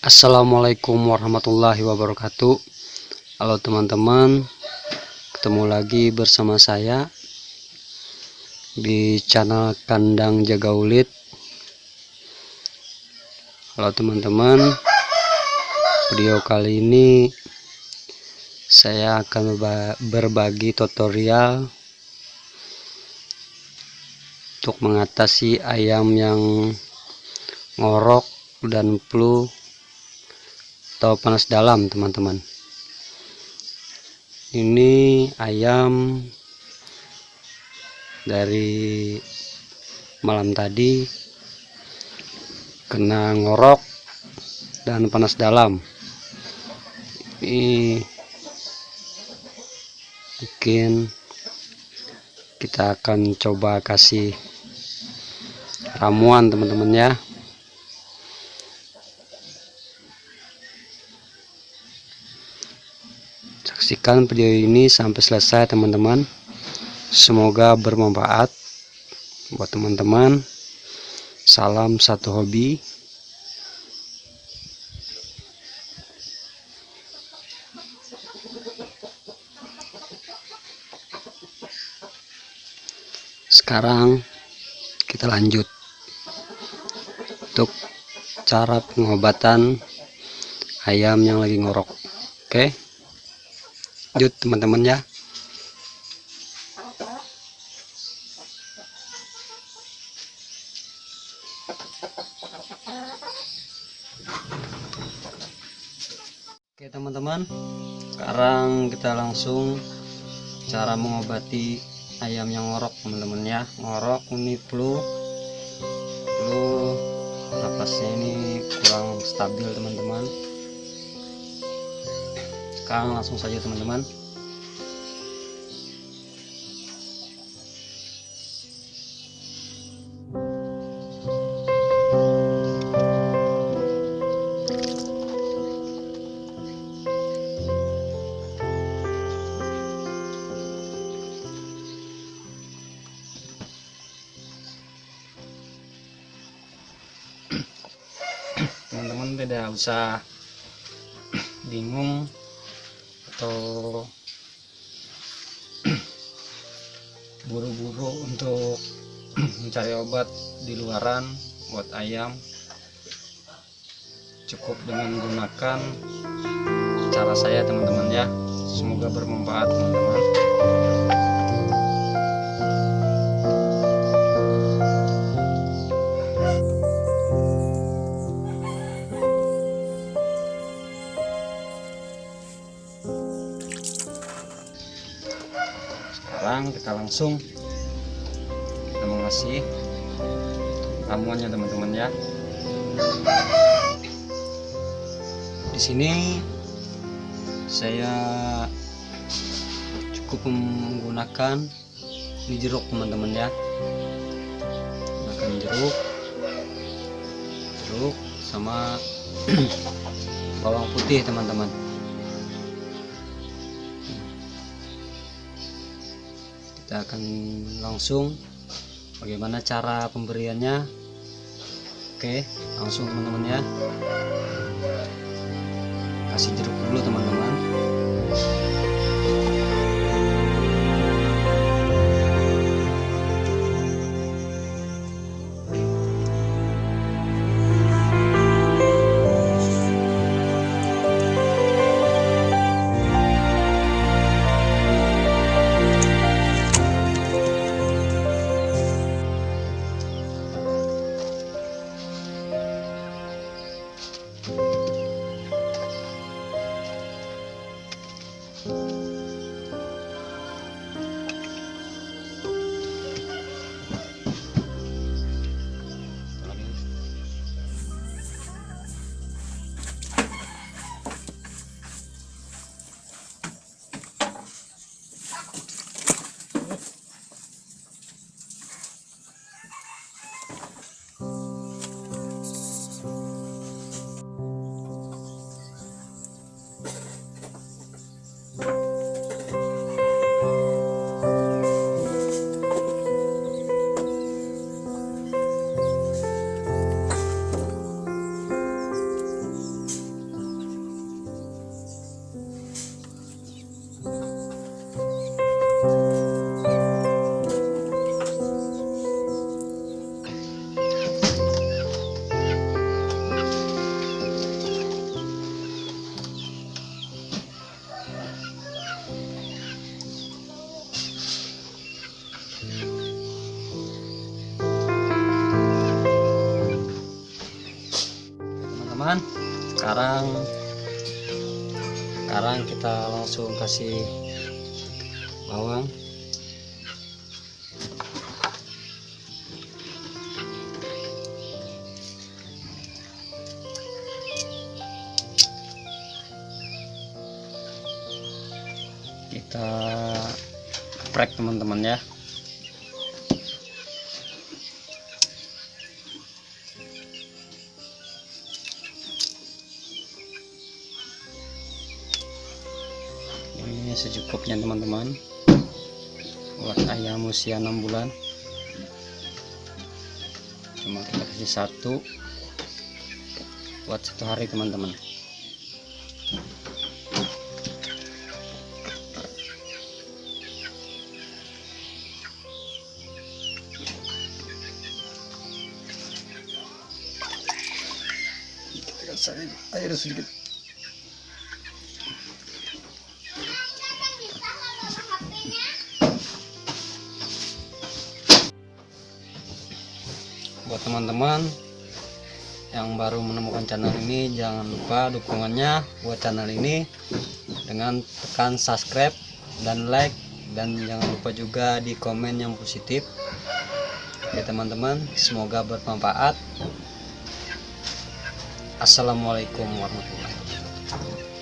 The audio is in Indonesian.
Assalamualaikum warahmatullahi wabarakatuh. Halo teman-teman, ketemu lagi bersama saya di channel Kandang Jaga Ulit. Halo teman-teman, video kali ini saya akan berbagi tutorial untuk mengatasi ayam yang ngorok dan flu atau panas dalam, teman-teman. Ini ayam dari malam tadi kena ngorok dan panas dalam. Ini mungkin kita akan coba kasih ramuan, teman-teman ya. Saksikan video ini sampai selesai, teman-teman. Semoga bermanfaat buat teman-teman. Salam satu hobi. Sekarang kita lanjut untuk cara pengobatan ayam yang lagi ngorok. Oke, lanjut teman-teman ya. Oke teman-teman, sekarang kita langsung cara mengobati ayam yang ngorok, teman-teman ya. Ngorok ini flu napasnya ini kurang stabil, teman-teman. Sekarang langsung saja teman-teman. Teman-teman tidak usah bingung atau buru-buru untuk mencari obat di luaran buat ayam. Cukup dengan menggunakan cara saya, teman-teman ya. Semoga bermanfaat, teman-teman. Sekarang kita langsung mengasih ramuannya, teman-teman ya. Di sini saya cukup menggunakan ini jeruk, teman-teman ya. Gunakan jeruk sama bawang putih, teman-teman. Kita akan langsung bagaimana cara pemberiannya. Oke, langsung teman-teman ya. Kasih jeruk dulu, teman-teman. teman-teman. Sekarang kita langsung kasih bawang. Kita geprek teman-teman ya. Ini secukupnya teman-teman buat ayam usia 6 bulan. Cuma kita kasih satu buat 1 hari teman-teman. Saya air sedikit. Buat teman-teman yang baru menemukan channel ini, jangan lupa dukungannya buat channel ini dengan tekan subscribe dan like, dan jangan lupa juga di komen yang positif. Oke teman-teman, semoga bermanfaat. Assalamualaikum warahmatullahi wabarakatuh.